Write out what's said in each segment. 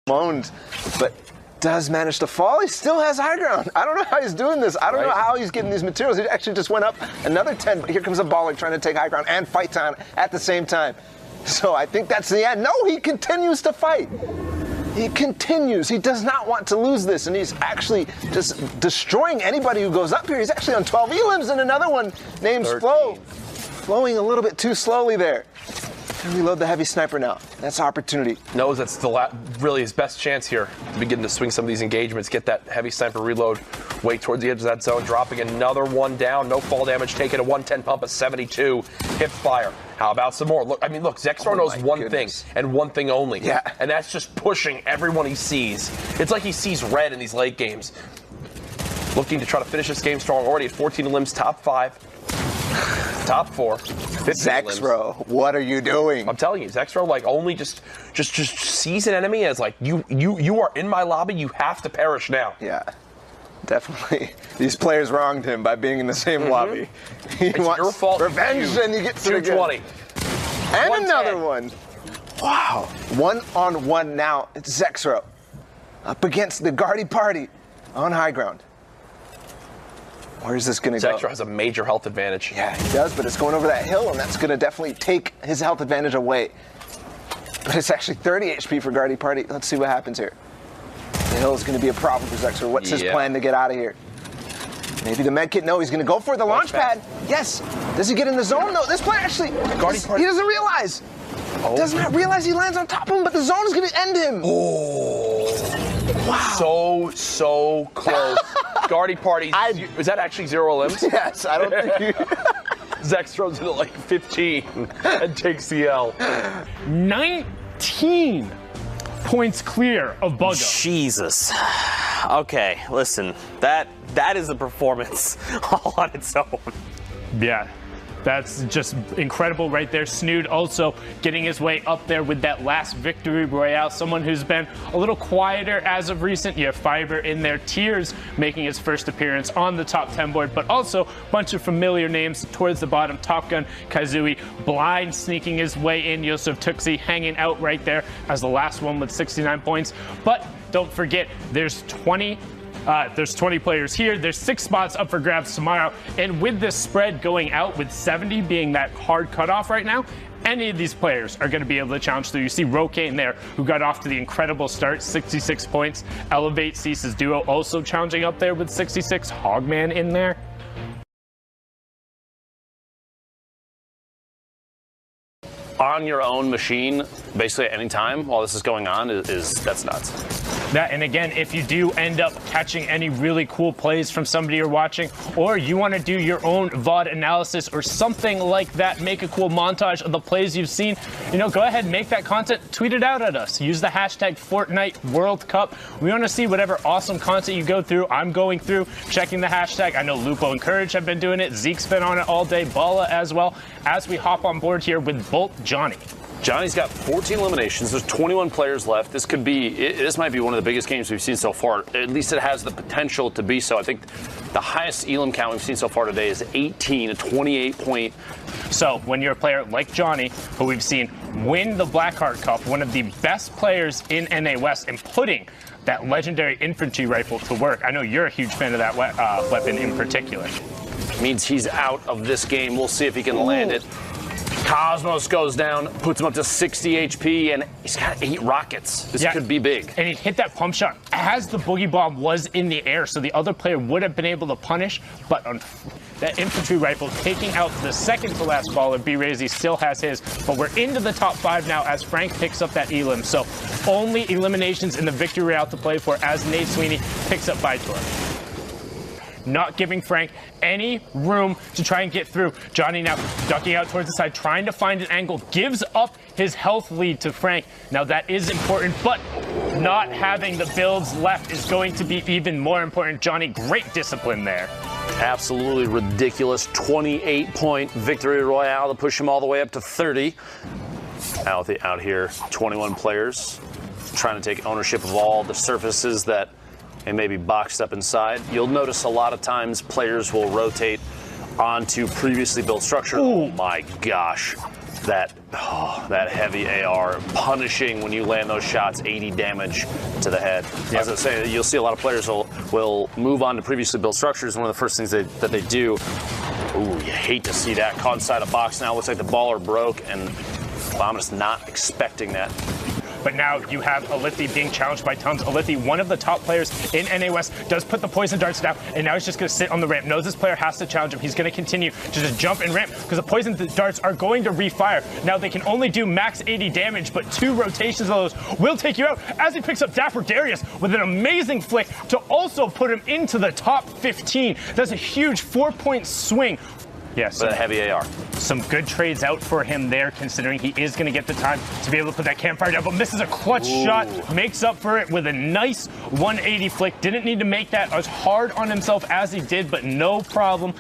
Moaned, but does manage to fall. He still has high ground. I don't know how he's doing this. I don't know how he's getting these materials. He actually just went up another 10, but here comes a baller trying to take high ground and fight time at the same time. So I think that's the end. No, he continues to fight. He continues. He does not want to lose this, and he's actually just destroying anybody who goes up here. He's actually on 12 elims, and another one named Flow. Flowing a little bit too slowly there. Reload the heavy sniper now. That's opportunity. Knows that's really his best chance here to begin to swing some of these engagements, get that heavy sniper reload way towards the edge of that zone, dropping another one down. No fall damage taken. A 110 pump, a 72 hip fire. How about some more? Look, I mean, look, Zexro knows one thing and one thing only. Yeah. And that's just pushing everyone he sees. It's like he sees red in these late games. Looking to try to finish this game strong. Already at 14 limbs, top 5. Top 4. Zexro, what are you doing? I'm telling you, Zexro like only just sees an enemy as like you are in my lobby, you have to perish now. Yeah. Definitely. These players wronged him by being in the same lobby. He wants your fault. Revenge, and he gets it again. 220. And another one. Wow. 1-on-1 now. It's Zexro up against the Guardy party on high ground. Where's this going to go? Zexro has a major health advantage. Yeah, he does, but it's going over that hill, and that's going to definitely take his health advantage away. But it's actually 30 HP for Guardy Party. Let's see what happens here. The hill is going to be a problem for Zexro. What's his plan to get out of here? Maybe the med kit? No, he's going to go for the launch pad. Yes. Does he get in the zone? No, this player actually, he doesn't realize. Does not realize he lands on top of him, but the zone is going to end him. Oh. Wow. So close. Guardy Party, is that actually 0 limbs? Yes, I don't think you... Zex throws it at like 15 and takes the L. 19 points clear of Buggo. Jesus. Okay, listen, that is a performance all on its own. Yeah. That's just incredible right there. Snood also getting his way up there with that last victory royale. Someone who's been a little quieter as of recent. You have Fiverr in there. Tears making his first appearance on the top 10 board, but also a bunch of familiar names towards the bottom. Top Gun, Kazooie, Blind sneaking his way in. Yosef Tuxi hanging out right there as the last one with 69 points. But don't forget, there's 20 players here. There's 6 spots up for grabs tomorrow. And with this spread going out, with 70 being that hard cutoff right now, any of these players are going to be able to challenge through. You see Roque in there, who got off to the incredible start, 66 points. Elevate Cease's duo also challenging up there with 66. Hogman in there. On your own machine, basically at any time while this is going on, that's nuts. That, and again, if you do end up catching any really cool plays from somebody you're watching, or you want to do your own VOD analysis or something like that, make a cool montage of the plays you've seen, go ahead and make that content, tweet it out at us. Use the hashtag Fortnite World Cup. We want to see whatever awesome content you go through. I'm going through, checking the hashtag. I know Lupo and Courage have been doing it. Zeke's been on it all day. Bala as well. As we hop on board here with Bolt Johnny. Johnny's got 14 eliminations. There's 21 players left. This could be, this might be one of the biggest games we've seen so far. At least it has the potential to be so. I think the highest elim count we've seen so far today is 18, a 28 point. So when you're a player like Johnny, who we've seen win the Blackheart Cup, one of the best players in NA West, and putting that legendary infantry rifle to work. I know you're a huge fan of that weapon in particular. Means he's out of this game. We'll see if he can land it. Cosmos goes down, puts him up to 60 HP, and he's got 8 rockets. This could be big. And he hit that pump shot as the boogie bomb was in the air, so the other player would have been able to punish, but on that infantry rifle taking out the second to last baller, B-Razy still has his, but we're into the top 5 now as Frank picks up that elim. So only eliminations in the victory route to play for as Nate Sweeney picks up Vitor. Not giving Frank any room to try and get through. Johnny now ducking out towards the side, trying to find an angle, gives up his health lead to Frank. Now that is important, but not having the builds left is going to be even more important. Johnny, great discipline there. Absolutely ridiculous 28-point victory royale to push him all the way up to 30. Out here, 21 players trying to take ownership of all the surfaces that and maybe boxed up inside. You'll notice a lot of times players will rotate onto previously built structure. Oh my gosh. that heavy AR punishing when you land those shots, 80 damage to the head. As I say, you'll see a lot of players will move on to previously built structures. One of the first things that they do. Ooh, you hate to see that. Caught inside a box now. Looks like the baller broke, and Vomitous not expecting that. But now you have Alethi being challenged by Tons. Alethi, one of the top players in NAS, does put the poison darts down, and now he's just going to sit on the ramp. Knows this player has to challenge him. He's going to continue to just jump and ramp because the poison darts are going to refire. Now they can only do max 80 damage, but 2 rotations of those will take you out as he picks up Dapper Darius with an amazing flick to also put him into the top 15. That's a huge 4-point swing. Yes. But a heavy AR. Some good trades out for him there, considering he is going to get the time to be able to put that campfire down, but misses a clutch shot, makes up for it with a nice 180 flick. Didn't need to make that as hard on himself as he did, but no problem.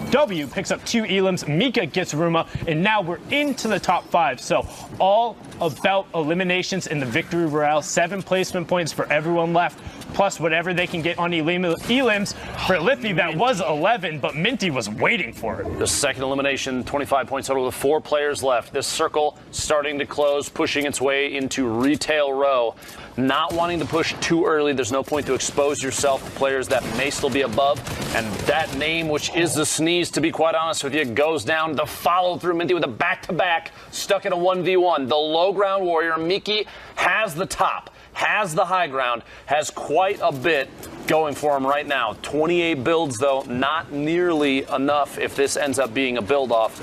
W picks up 2 elims, Mika gets Ruma, and now we're into the top 5. So all about eliminations in the Victory Royale. 7 placement points for everyone left, plus whatever they can get on elims. For Alethi, that was 11, but Minty was waiting for it. The second elimination, 25 points total with 4 players left. This circle starting to close, pushing its way into retail row. Not wanting to push too early. There's no point to expose yourself to players that may still be above. And that name, which is the Sneeze, to be quite honest with you, goes down. The follow through Minty with a back-to-back, stuck in a 1v1. The low ground warrior, Miki, has the top, has the high ground, has quite a bit going for him right now. 28 builds, though, not nearly enough if this ends up being a build-off.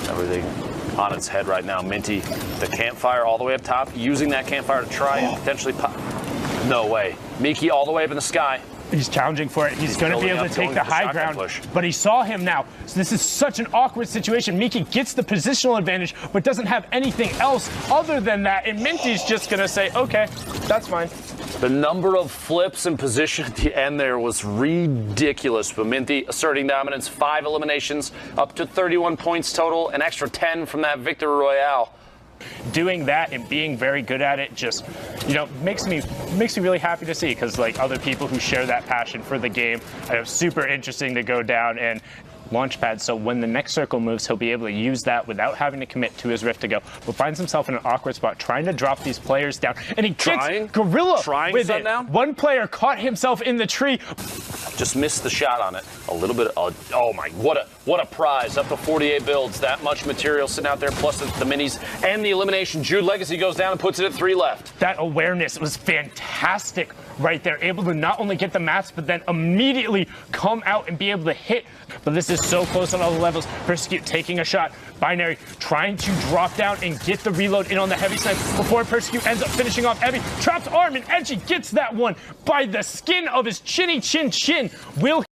Everything on its head right now. Minty, the campfire all the way up top, using that campfire to try and potentially pop. No way. Miki all the way up in the sky. He's challenging for it. He's going to be able to take the high ground, but he saw him now. So this is such an awkward situation. Miki gets the positional advantage, but doesn't have anything else other than that. And Minty's just going to say, okay, that's fine. The number of flips and position at the end there was ridiculous. But Minty asserting dominance, 5 eliminations, up to 31 points total, an extra 10 from that Victory Royale. Doing that and being very good at it just, makes me really happy to see, because like other people who share that passion for the game, it's super interesting to go down and launchpad. So when the next circle moves, he'll be able to use that without having to commit to his rift to go. But finds himself in an awkward spot trying to drop these players down, and he gets Gorilla with it. Now? One player caught himself in the tree. Just missed the shot on it. A little bit. Oh my! What a prize! Up to 48 builds. That much material sitting out there, plus the minis and the elimination. Jude Legacy goes down and puts it at 3 left. That awareness was fantastic right there. Able to not only get the mats, but then immediately come out and be able to hit. But this is so close on all the levels. Persecute taking a shot. Binary trying to drop down and get the reload in on the heavy side before Persecute ends up finishing off Heavy. Traps arm, and Edgy gets that one by the skin of his chinny chin. Will